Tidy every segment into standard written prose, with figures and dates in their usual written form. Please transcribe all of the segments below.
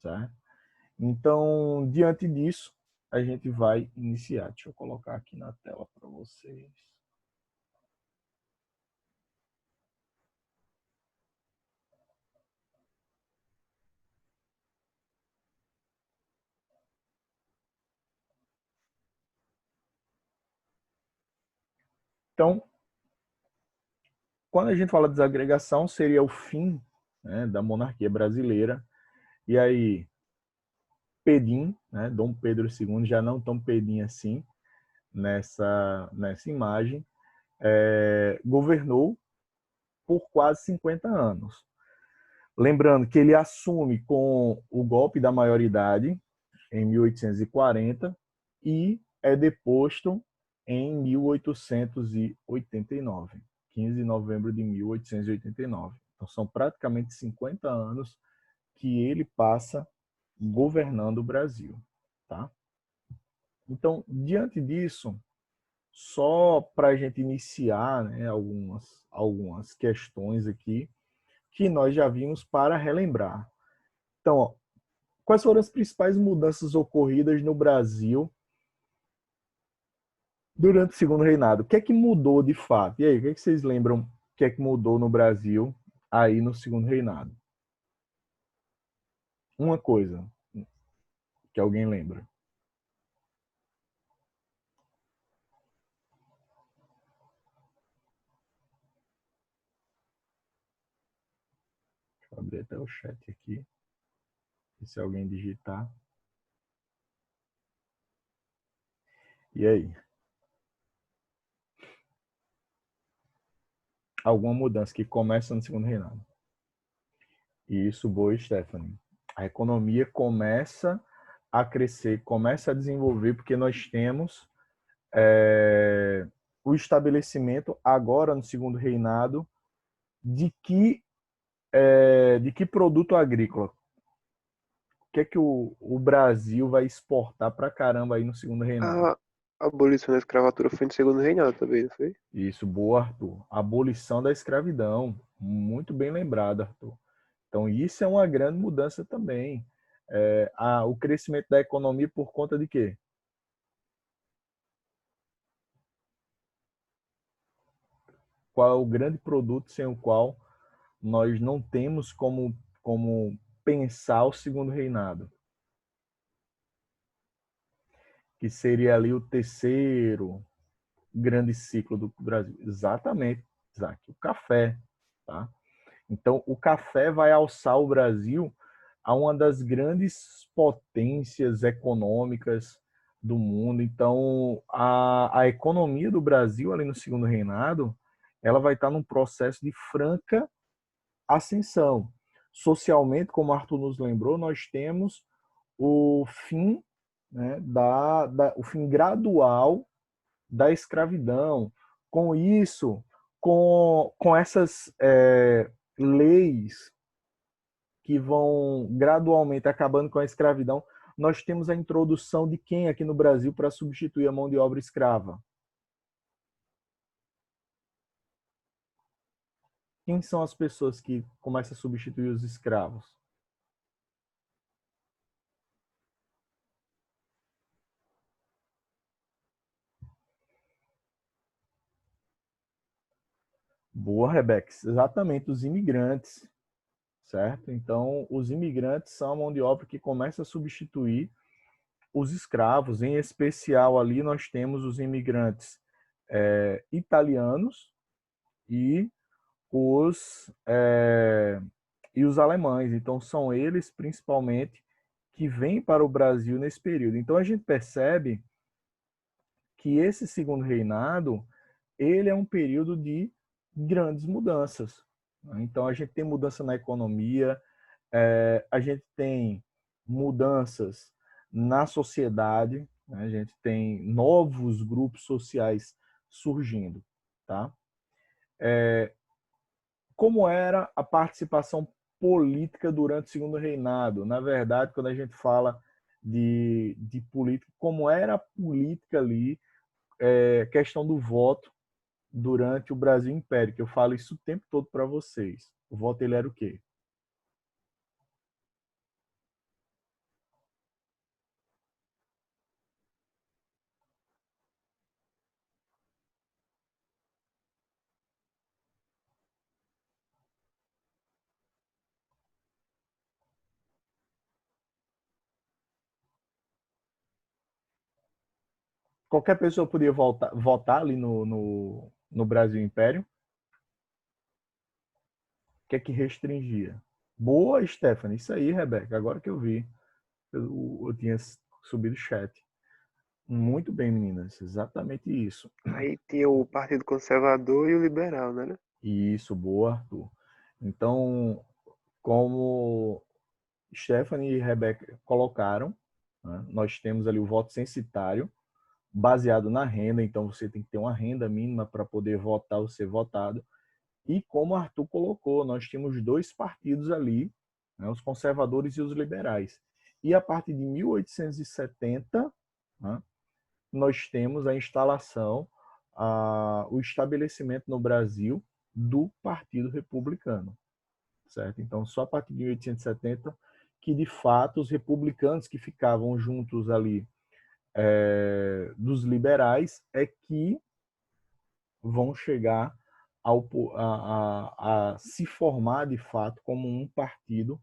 certo? Então, diante disso, a gente vai iniciar. Deixa eu colocar aqui na tela para vocês. Então, quando a gente fala de desagregação, seria o fim, né, da monarquia brasileira. E aí, Pedim, né, Dom Pedro II, já não tão Pedim assim, nessa imagem, governou por quase 50 anos. Lembrando que ele assume com o golpe da maioridade em 1840 e é deposto em 1889, 15 de novembro de 1889. Então são praticamente 50 anos que ele passa governando o Brasil, tá? Então, diante disso, só para a gente iniciar, né, algumas questões aqui que nós já vimos para relembrar. Então, ó, quais foram as principais mudanças ocorridas no Brasil durante o segundo reinado? O que é que mudou de fato? E aí, o que é que vocês lembram? O que é que mudou no Brasil aí no segundo reinado? Uma coisa que alguém lembra. Deixa eu abrir até o chat aqui, se alguém digitar. E aí? Alguma mudança que começa no segundo reinado? Isso, boa, Stephanie. A economia começa a crescer, começa a desenvolver, porque nós temos o estabelecimento agora no segundo reinado de que produto agrícola? O que é que o Brasil vai exportar para caramba aí no segundo reinado? A abolição da escravatura foi no segundo reinado também, não foi? Isso, boa, Arthur. Abolição da escravidão. Muito bem lembrado, Arthur. Então, isso é uma grande mudança também. O crescimento da economia por conta de quê? Qual é o grande produto sem o qual nós não temos como pensar o segundo reinado? Que seria ali o terceiro grande ciclo do Brasil. Exatamente, Isaac, o café. Tá? Então, o café vai alçar o Brasil a uma das grandes potências econômicas do mundo. Então, a economia do Brasil, ali no segundo reinado, ela vai estar num processo de franca ascensão. Socialmente, como o Arthur nos lembrou, nós temos o fim, né, o fim gradual da escravidão. Com isso, com essas leis que vão gradualmente acabando com a escravidão, nós temos a introdução de quem aqui no Brasil para substituir a mão de obra escrava? Quem são as pessoas que começam a substituir os escravos? Boa, Rebeca. Exatamente, os imigrantes, certo? Então, os imigrantes são a mão de obra que começa a substituir os escravos. Em especial, ali nós temos os imigrantes italianos e os alemães. Então, são eles, principalmente, que vêm para o Brasil nesse período. Então, a gente percebe que esse segundo reinado, ele é um período de grandes mudanças. Então, a gente tem mudança na economia, a gente tem mudanças na sociedade, né? A gente tem novos grupos sociais surgindo, tá? Como era a participação política durante o segundo reinado? Na verdade, quando a gente fala de política, como era a política ali, questão do voto durante o Brasil Império, que eu falo isso o tempo todo para vocês. O voto ele era o quê? qualquer pessoa podia votar ali no Brasil Império. O que é que restringia? Boa, Stephanie. Isso aí, Rebeca. Agora que eu vi. Eu tinha subido o chat. Muito bem, meninas. Exatamente isso. Aí tinha o Partido Conservador e o Liberal, né? Isso, boa, Arthur. Então, como Stephanie e Rebeca colocaram, né, nós temos ali o voto censitário, baseado na renda, então você tem que ter uma renda mínima para poder votar ou ser votado. E como Arthur colocou, nós tínhamos dois partidos ali, né, os conservadores e os liberais. E a partir de 1870, né, nós temos a instalação, o estabelecimento no Brasil do Partido Republicano, certo? Então, só a partir de 1870 que, de fato, os republicanos que ficavam juntos ali dos liberais é que vão chegar a se formar, de fato, como um partido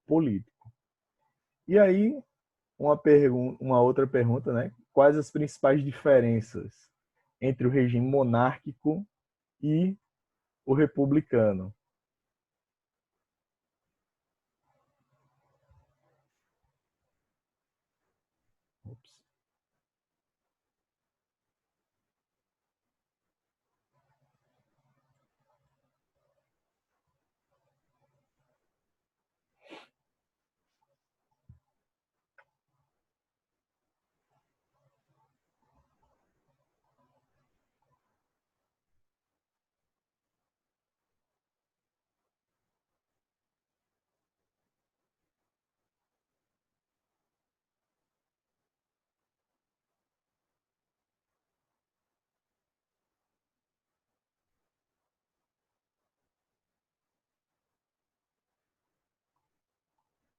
político. E aí, uma outra pergunta, né? Quais as principais diferenças entre o regime monárquico e o republicano? Ops.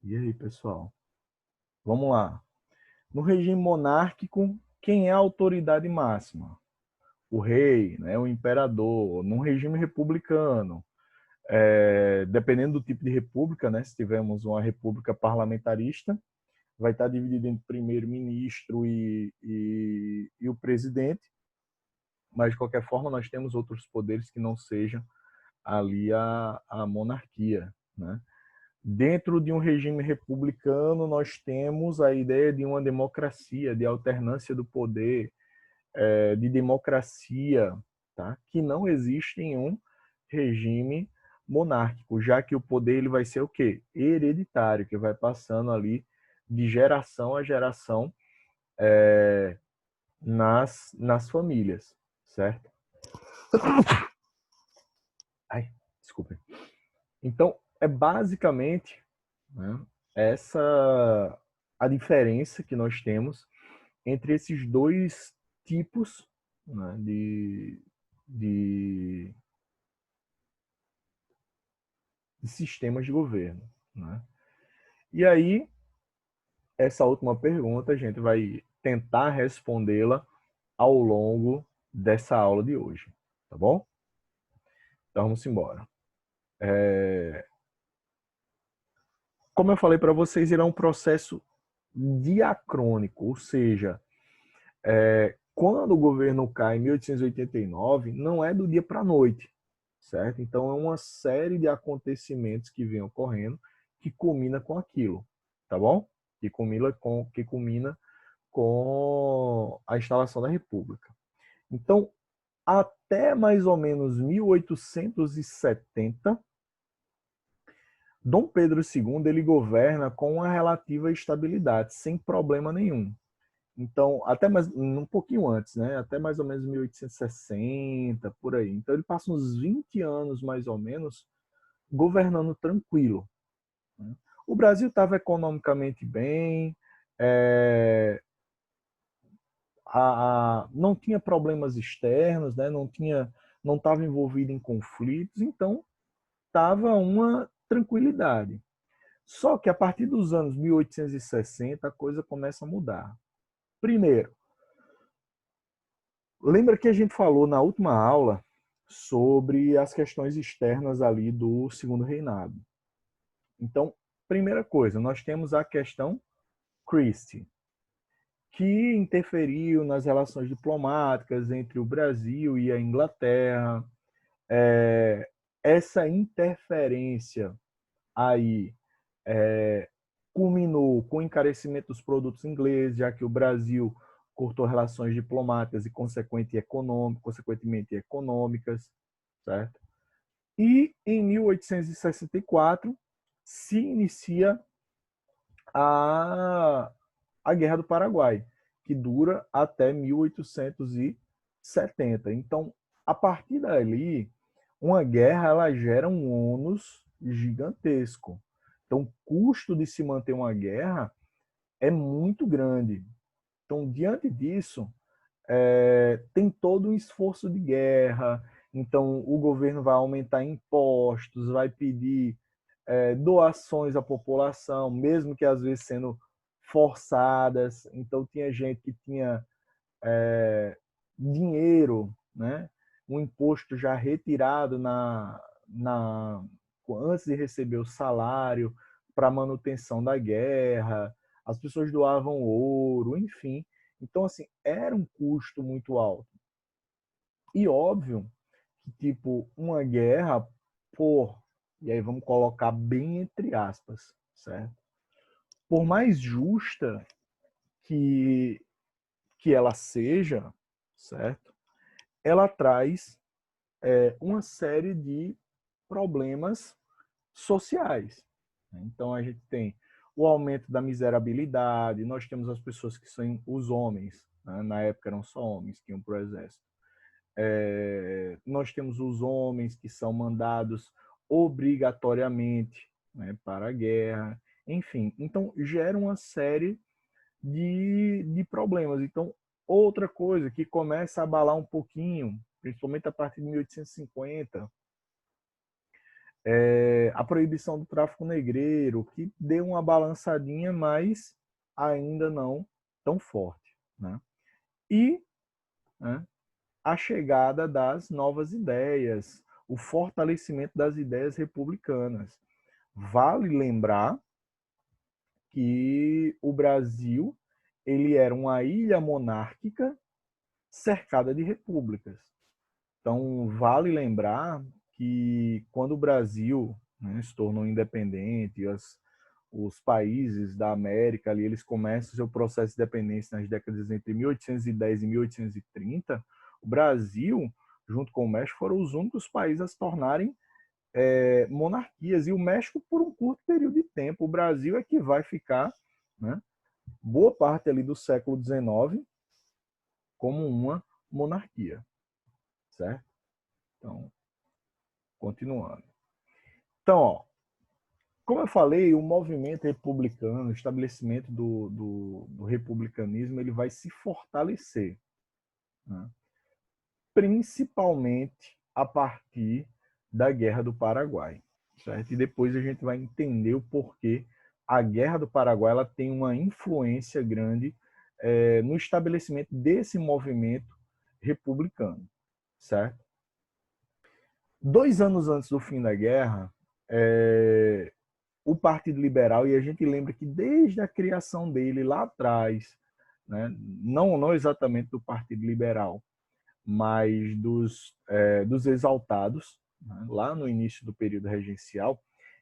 E aí, pessoal? Vamos lá. No regime monárquico, quem é a autoridade máxima? O rei, né, o imperador. No regime republicano, dependendo do tipo de república, né, se tivermos uma república parlamentarista, vai estar dividido entre primeiro-ministro e o presidente, mas de qualquer forma nós temos outros poderes que não sejam ali a monarquia, né? Dentro de um regime republicano, nós temos a ideia de uma democracia, de alternância do poder, de democracia, tá? Que não existe em um regime monárquico, já que o poder ele vai ser o quê? Hereditário, que vai passando ali de geração a geração nas famílias, certo? Ai, desculpe. Então, é basicamente, né, essa a diferença que nós temos entre esses dois tipos, né, de, de sistemas de governo, né? E aí, essa última pergunta a gente vai tentar respondê-la ao longo dessa aula de hoje, tá bom? Então vamos embora. Como eu falei para vocês, ele é um processo diacrônico, ou seja, quando o governo cai em 1889, não é do dia para a noite, certo? Então é uma série de acontecimentos que vem ocorrendo que culmina com aquilo, tá bom? Que culmina com a instalação da República. Então, até mais ou menos 1870, Dom Pedro II ele governa com uma relativa estabilidade, sem problema nenhum. Então, até mais um pouquinho antes, né? Até mais ou menos 1860, por aí. Então, ele passa uns 20 anos mais ou menos governando tranquilo, né? O Brasil estava economicamente bem, não tinha problemas externos, né? Não estava envolvido em conflitos, então estava uma tranquilidade. Só que a partir dos anos 1860 a coisa começa a mudar. Primeiro, lembra que a gente falou na última aula sobre as questões externas ali do Segundo Reinado. Então, primeira coisa, nós temos a questão Christie, que interferiu nas relações diplomáticas entre o Brasil e a Inglaterra. Essa interferência aí culminou com o encarecimento dos produtos ingleses, já que o Brasil cortou relações diplomáticas e consequentemente econômicas, certo? E em 1864 se inicia a Guerra do Paraguai, que dura até 1870. Então, a partir dali, uma guerra ela gera um ônus gigantesco. Então, o custo de se manter uma guerra é muito grande. Então, diante disso, tem todo um esforço de guerra. Então, o governo vai aumentar impostos, vai pedir doações à população, mesmo que às vezes sendo forçadas. Então, tinha gente que tinha dinheiro, né? Um imposto já retirado antes de receber o salário para manutenção da guerra, as pessoas doavam ouro, enfim. Então, assim, era um custo muito alto. E óbvio que, tipo, uma guerra, e aí vamos colocar bem entre aspas, certo? Por mais justa que, que ela seja, certo? Ela traz uma série de problemas sociais. Então a gente tem o aumento da miserabilidade, nós temos as pessoas que são os homens, né? Na época eram só homens que iam para o exército. Nós temos os homens que são mandados obrigatoriamente, né, para a guerra, enfim. Então gera uma série de problemas. Então, outra coisa que começa a abalar um pouquinho, principalmente a partir de 1850, a proibição do tráfico negreiro, que deu uma balançadinha, mas ainda não tão forte, né? E, né, a chegada das novas ideias, o fortalecimento das ideias republicanas. Vale lembrar que o Brasil ele era uma ilha monárquica cercada de repúblicas. Então, vale lembrar que quando o Brasil, né, se tornou independente, os países da América ali, eles começam o seu processo de independência nas décadas entre 1810 e 1830, o Brasil, junto com o México, foram os únicos países a se tornarem monarquias. E o México por um curto período de tempo. O Brasil é que vai ficar, né, boa parte ali do século XIX como uma monarquia, certo? Então, continuando. Então, ó, como eu falei, o movimento republicano, o estabelecimento do republicanismo, ele vai se fortalecer, né? Principalmente a partir da Guerra do Paraguai, certo? E depois a gente vai entender o porquê a Guerra do Paraguai ela tem uma influência grande no estabelecimento desse movimento republicano, certo? 2 anos antes do fim da guerra, o Partido Liberal, e a gente lembra que desde a criação dele lá atrás, né, não exatamente do Partido Liberal, mas dos exaltados, né, lá no início do período regencial,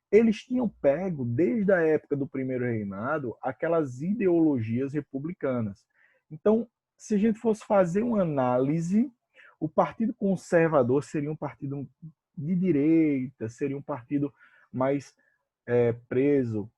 eles tinham pego, desde a época do primeiro reinado, aquelas ideologias republicanas. Então, se a gente fosse fazer uma análise, o Partido Conservador seria um partido de direita, seria um partido mais preso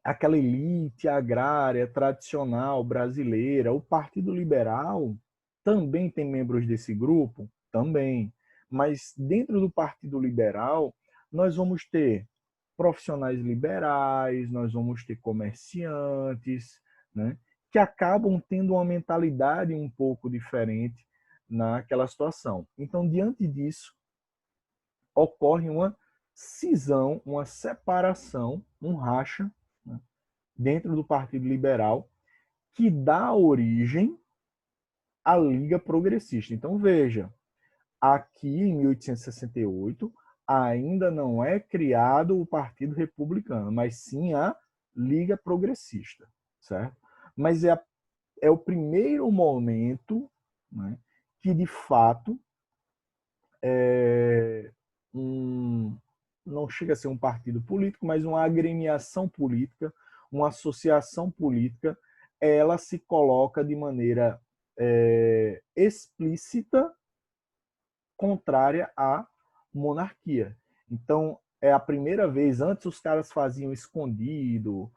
àquela elite agrária tradicional brasileira. O Partido Liberal também tem membros desse grupo? Também. Mas dentro do Partido Liberal, nós vamos ter profissionais liberais, nós vamos ter comerciantes, né, que acabam tendo uma mentalidade um pouco diferente naquela situação. Então, diante disso, ocorre uma cisão, uma separação, um racha, né, dentro do Partido Liberal, que dá origem à Liga Progressista. Então, veja, aqui em 1868 ainda não é criado o Partido Republicano, mas sim a Liga Progressista, certo? Mas é é o primeiro momento, né, que, de fato, não chega a ser um partido político, mas uma agremiação política, uma associação política, ela se coloca de maneira explícita contrária à monarquia. Então, é a primeira vez. Antes os caras faziam escondido,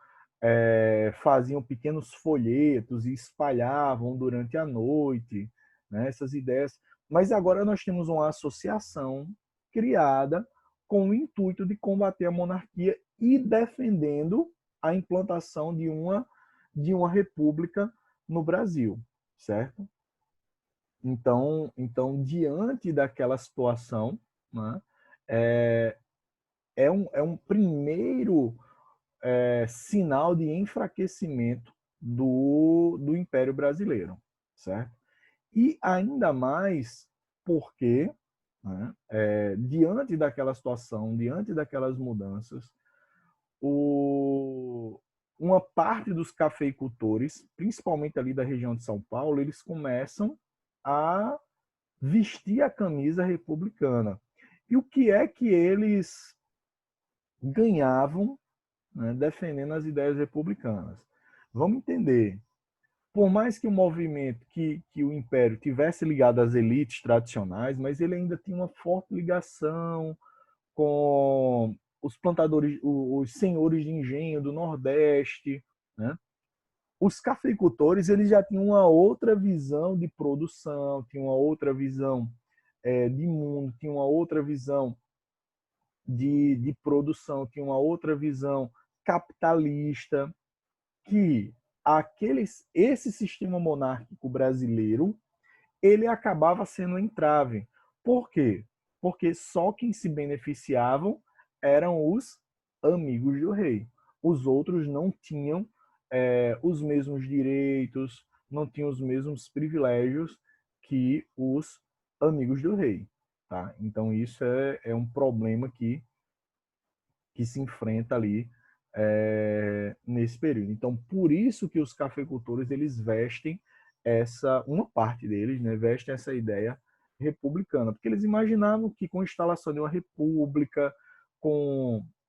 faziam pequenos folhetos e espalhavam durante a noite, né, essas ideias. Mas agora nós temos uma associação criada com o intuito de combater a monarquia e defendendo a implantação de uma república no Brasil, certo? Então, diante daquela situação, né, é, é um primeiro sinal de enfraquecimento do Império Brasileiro, certo? E ainda mais porque, né, diante daquela situação, diante daquelas mudanças, uma parte dos cafeicultores, principalmente ali da região de São Paulo, eles começam a vestir a camisa republicana. E o que é que eles ganhavam, né, defendendo as ideias republicanas? Vamos entender. Por mais que o movimento, que o Império tivesse ligado às elites tradicionais, mas ele ainda tinha uma forte ligação com os plantadores, os senhores de engenho do Nordeste, né? Os cafeicultores, eles já tinham uma outra visão de produção, tinham uma outra visão de mundo, tinham uma outra visão de produção, tinham uma outra visão capitalista, que esse sistema monárquico brasileiro, ele acabava sendo um entrave. Por quê? Porque só quem se beneficiavam eram os amigos do rei. Os outros não tinham os mesmos direitos, não tinham os mesmos privilégios que os amigos do rei. Tá? Então, isso é um problema que se enfrenta ali nesse período. Então, por isso que os cafeicultores eles vestem uma parte deles, né, vestem essa ideia republicana, porque eles imaginavam que com a instalação de uma república,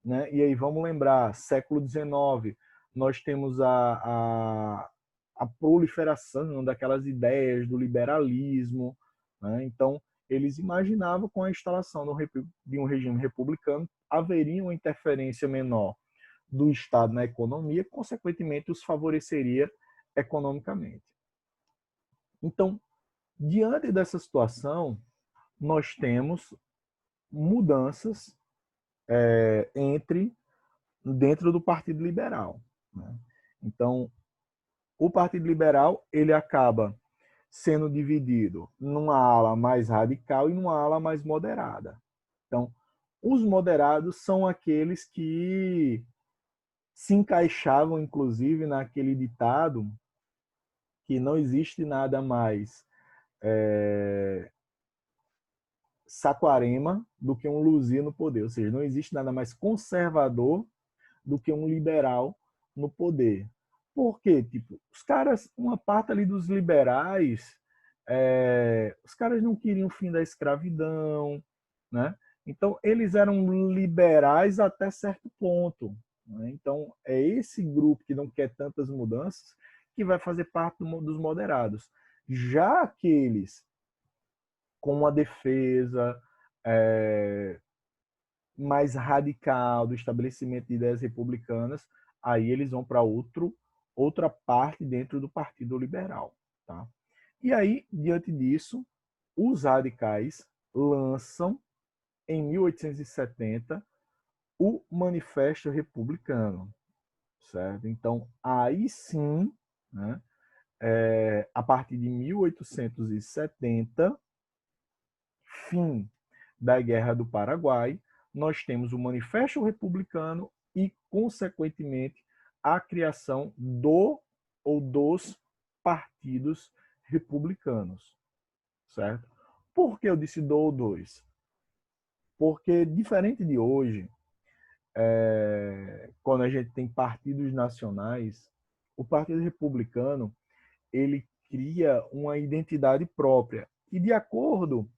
né, e aí vamos lembrar, século XIX, nós temos a proliferação daquelas ideias do liberalismo, né, então eles imaginavam com a instalação de um regime republicano haveria uma interferência menor do Estado na economia, consequentemente os favoreceria economicamente. Então, diante dessa situação, nós temos mudanças dentro do Partido Liberal, né? Então, o Partido Liberal ele acaba sendo dividido numa ala mais radical e numa ala mais moderada. Então, os moderados são aqueles que se encaixavam, inclusive, naquele ditado que não existe nada mais saquarema do que um luzia no poder. Ou seja, não existe nada mais conservador do que um liberal no poder. Por quê? Tipo, os caras, uma parte ali dos liberais, os caras não queriam o fim da escravidão, né? Então, eles eram liberais até certo ponto, né? Então, é esse grupo que não quer tantas mudanças que vai fazer parte dos moderados. Já aqueles com uma defesa mais radical do estabelecimento de ideias republicanas, aí eles vão para outra parte dentro do Partido Liberal. Tá? E aí, diante disso, os radicais lançam, em 1870, o Manifesto Republicano. Certo? Então, aí sim, né, a partir de 1870, fim da Guerra do Paraguai, nós temos o Manifesto Republicano e, consequentemente, a criação do ou dos partidos republicanos, certo? Por que eu disse do ou dois? Porque, diferente de hoje, quando a gente tem partidos nacionais, o Partido Republicano ele cria uma identidade própria. E de acordo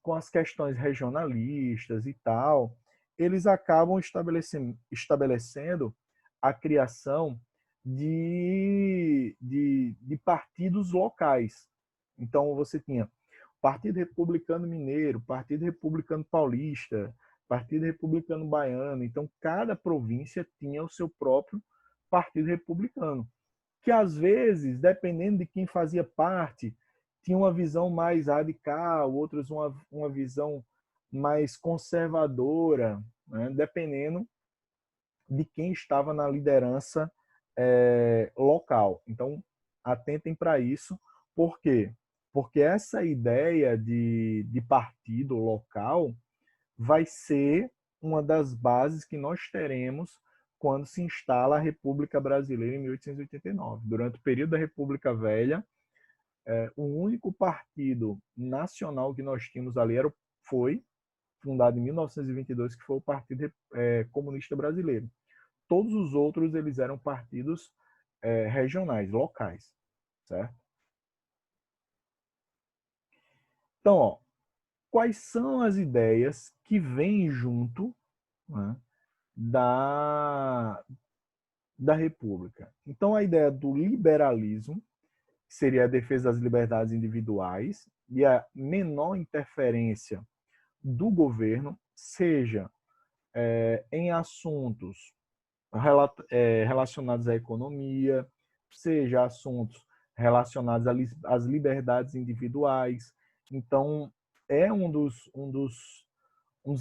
com as questões regionalistas e tal, eles acabam estabelecendo a criação de partidos locais. Então, você tinha Partido Republicano Mineiro, Partido Republicano Paulista, Partido Republicano Baiano. Então, cada província tinha o seu próprio Partido Republicano, que às vezes, dependendo de quem fazia parte, tinha uma visão mais radical, outros uma visão mais conservadora, né? Dependendo de quem estava na liderança local. Então, atentem para isso. Por quê? Porque essa ideia de partido local vai ser uma das bases que nós teremos quando se instala a República Brasileira em 1889. Durante o período da República Velha, o único partido nacional que nós tínhamos ali foi fundado em 1922, que foi o Partido Comunista Brasileiro. Todos os outros eles eram partidos regionais, locais, certo? Então, ó, quais são as ideias que vêm junto, né, da República? Então, a ideia do liberalismo, que seria a defesa das liberdades individuais e a menor interferência do governo, seja em assuntos relacionados à economia, seja assuntos relacionados às liberdades individuais. Então, é um dos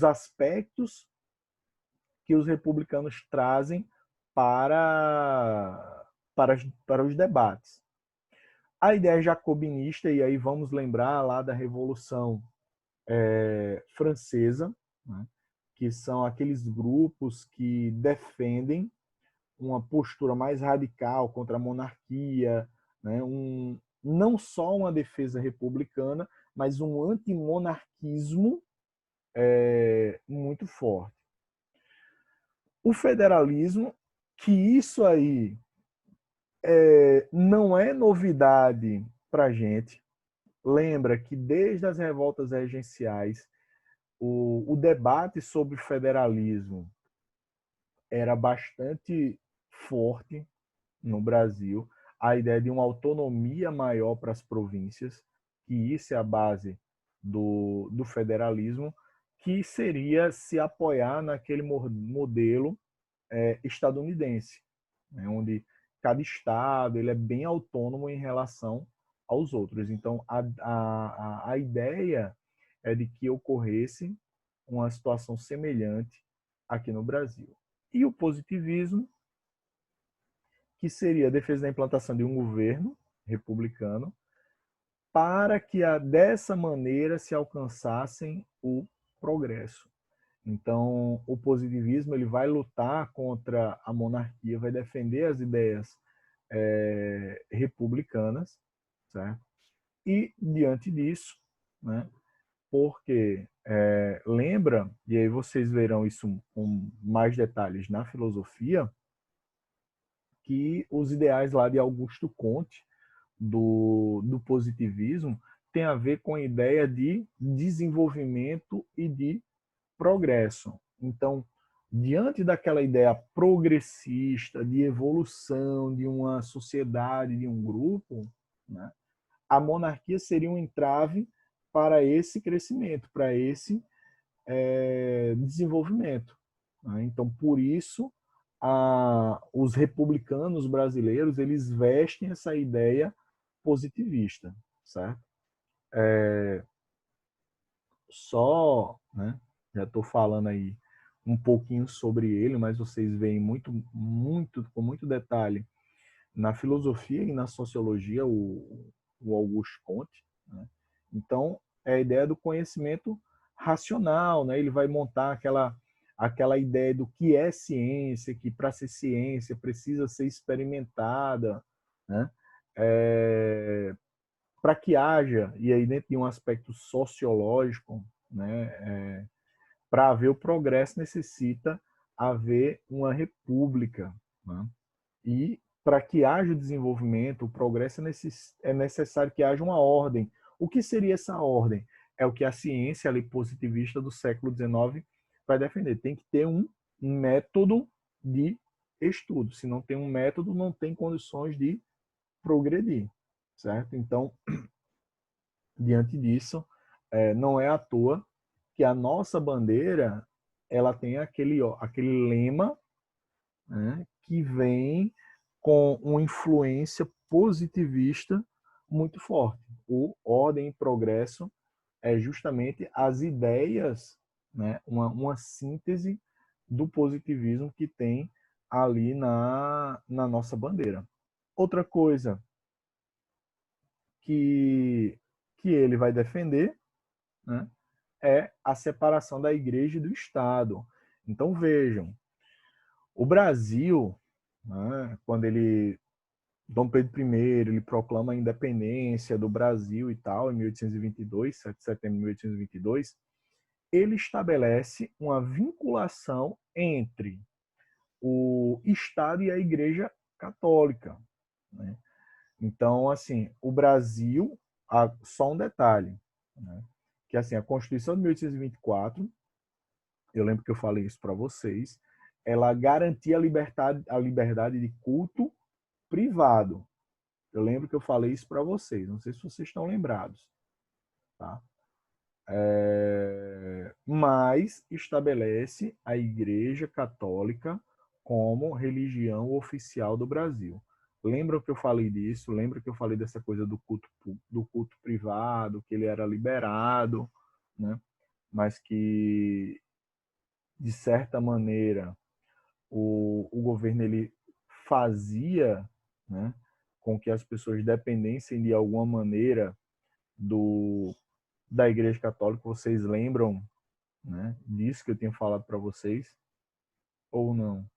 aspectos que os republicanos trazem para os debates. A ideia jacobinista, e aí vamos lembrar lá da Revolução Francesa, né, que são aqueles grupos que defendem uma postura mais radical contra a monarquia, né, não só uma defesa republicana, mas um antimonarquismo muito forte. O federalismo, que isso aí não é novidade para a gente. Lembra que desde as revoltas regenciais, o debate sobre federalismo era bastante forte no Brasil. A ideia de uma autonomia maior para as províncias, que isso é a base do federalismo, que seria se apoiar naquele modelo estadunidense, né, onde cada estado ele é bem autônomo em relação aos outros. Então, a ideia é de que ocorresse uma situação semelhante aqui no Brasil. E o positivismo, que seria a defesa da implantação de um governo republicano, para que dessa maneira se alcançassem o progresso. Então, o positivismo ele vai lutar contra a monarquia, vai defender as ideias republicanas, certo? E, diante disso, né, porque lembra, e aí vocês verão isso com mais detalhes na filosofia, que os ideais lá de Augusto Comte, do positivismo, tem a ver com a ideia de desenvolvimento e de progresso. Então, diante daquela ideia progressista, de evolução de uma sociedade, de um grupo, né, a monarquia seria um entrave para esse crescimento, para esse desenvolvimento. Né? Então, por isso, os republicanos brasileiros eles vestem essa ideia positivista, certo? Só, né, já estou falando aí um pouquinho sobre ele, mas vocês veem com muito detalhe na filosofia e na sociologia o Auguste Comte. Né? Então, é a ideia do conhecimento racional, né? Ele vai montar aquela ideia do que é ciência, que para ser ciência precisa ser experimentada, né? Para que haja, e aí dentro de um aspecto sociológico, né, para haver o progresso necessita haver uma república. Né? E para que haja o desenvolvimento, o progresso, é necessário que haja uma ordem. O que seria essa ordem? É o que a ciência ali, positivista do século XIX vai defender. Tem que ter um método de estudo. Se não tem um método, não tem condições de progredir, certo? Então, diante disso, não é à toa que a nossa bandeira ela tem aquele lema, né, que vem com uma influência positivista muito forte. O ordem e progresso é justamente as ideias, né, uma síntese do positivismo que tem ali na nossa bandeira. Outra coisa que ele vai defender, né, é a separação da igreja e do Estado. Então vejam, o Brasil, né, quando Dom Pedro I ele proclama a independência do Brasil e tal, em 1822, 7 de setembro de 1822, ele estabelece uma vinculação entre o Estado e a Igreja Católica, né? Então, assim, o Brasil, só um detalhe, né? Que assim, a Constituição de 1824, eu lembro que eu falei isso para vocês, ela garantia a liberdade de culto privado. Eu lembro que eu falei isso para vocês, não sei se vocês estão lembrados, tá? Mas estabelece a Igreja Católica como religião oficial do Brasil. Lembra que eu falei disso? Lembra que eu falei dessa coisa do culto privado, que ele era liberado, né? Mas que, de certa maneira, o governo ele fazia, né, com que as pessoas dependessem de alguma maneira da Igreja Católica. Vocês lembram, né, disso que eu tinha falado para vocês ou não?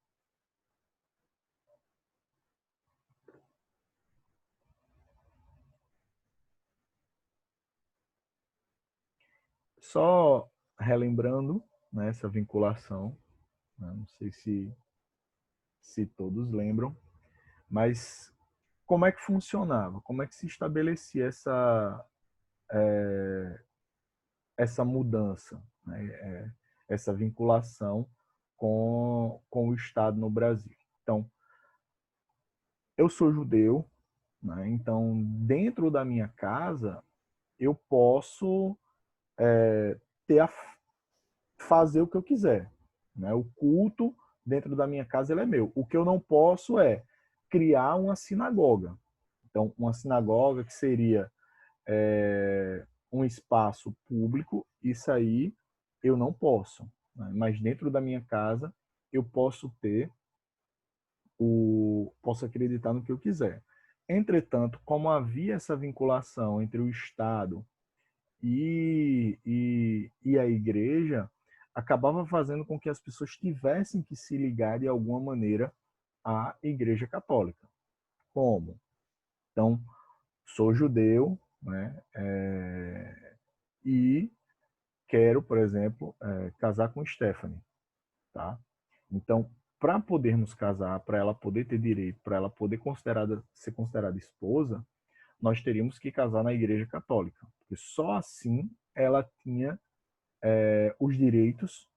Só relembrando, né, essa vinculação, né, não sei se todos lembram, mas como é que funcionava? Como é que se estabelecia essa mudança, né, essa vinculação com o Estado no Brasil? Então, eu sou judeu, né, então dentro da minha casa eu posso ter fazer o que eu quiser, né? O culto dentro da minha casa ele é meu. O que eu não posso é criar uma sinagoga. Então, uma sinagoga que seria um espaço público, isso aí eu não posso, né? Mas dentro da minha casa eu posso posso acreditar no que eu quiser. Entretanto, como havia essa vinculação entre o Estado e a igreja, acabava fazendo com que as pessoas tivessem que se ligar de alguma maneira à Igreja Católica. Como? Então, sou judeu, né? E quero, por exemplo, casar com Stephanie, tá? Então, para podermos casar, para ela poder ter direito, para ela poder ser considerada esposa, nós teríamos que casar na Igreja Católica, porque só assim ela tinha os direitos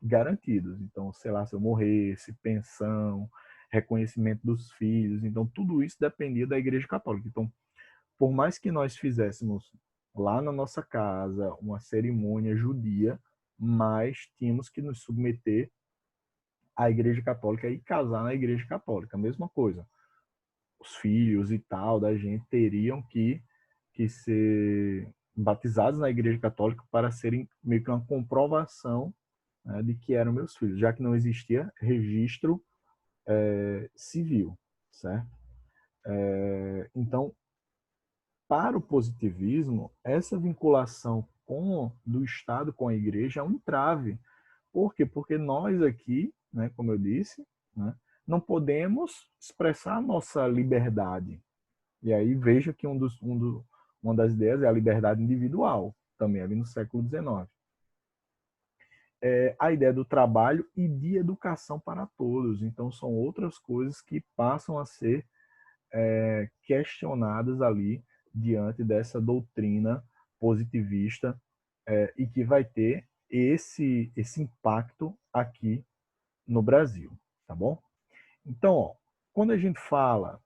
garantidos. Então, sei lá, se eu morresse, pensão, reconhecimento dos filhos, então tudo isso dependia da Igreja Católica. Então, por mais que nós fizéssemos lá na nossa casa uma cerimônia judia, mas tínhamos que nos submeter à Igreja Católica e casar na Igreja Católica. A mesma coisa. Os filhos e tal da gente teriam que ser batizados na Igreja Católica para serem meio que uma comprovação, né, de que eram meus filhos, já que não existia registro civil, certo? Então, para o positivismo, essa vinculação do Estado com a Igreja é um entrave. Por quê? Porque nós aqui, né, como eu disse, né, não podemos expressar a nossa liberdade. E aí veja que uma das ideias é a liberdade individual, também ali no século XIX. a ideia do trabalho e de educação para todos. Então, são outras coisas que passam a ser questionadas ali diante dessa doutrina positivista e que vai ter esse impacto aqui no Brasil, tá bom? Então, ó, quando a gente fala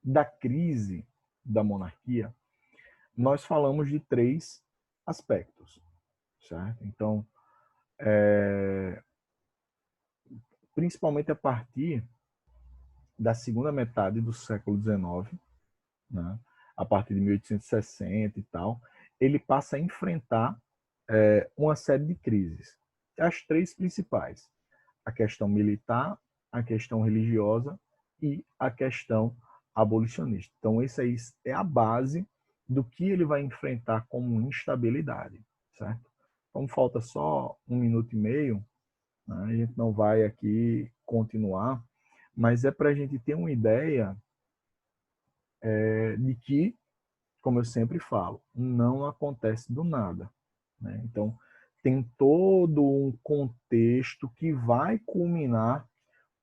da crise da monarquia, nós falamos de 3 aspectos, certo? Então, principalmente a partir da segunda metade do século XIX, né, a partir de 1860 e tal, ele passa a enfrentar uma série de crises. As 3 principais: a questão militar, a questão religiosa e a questão abolicionista. Então, essa aí é a base do que ele vai enfrentar como instabilidade, certo? Como falta só 1 minuto e meio, né, a gente não vai aqui continuar, mas é para a gente ter uma ideia de que, como eu sempre falo, não acontece do nada, né? Então, tem todo um contexto que vai culminar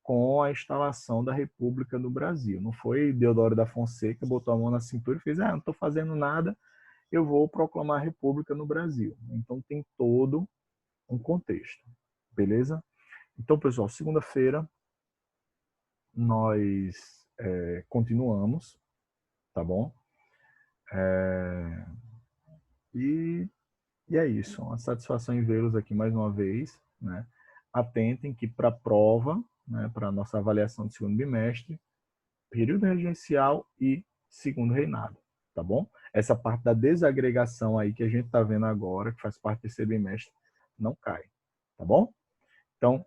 com a instalação da República no Brasil. Não foi Deodoro da Fonseca, botou a mão na cintura e fez: não estou fazendo nada, eu vou proclamar a República no Brasil. Então, tem todo um contexto, beleza? Então, pessoal, segunda-feira nós continuamos, tá bom? E E é isso, uma satisfação em vê-los aqui mais uma vez, né? Atentem que para a prova, né, para a nossa avaliação de segundo bimestre, período regencial e segundo reinado, tá bom? Essa parte da desagregação aí que a gente está vendo agora, que faz parte do terceiro bimestre, não cai, tá bom? Então,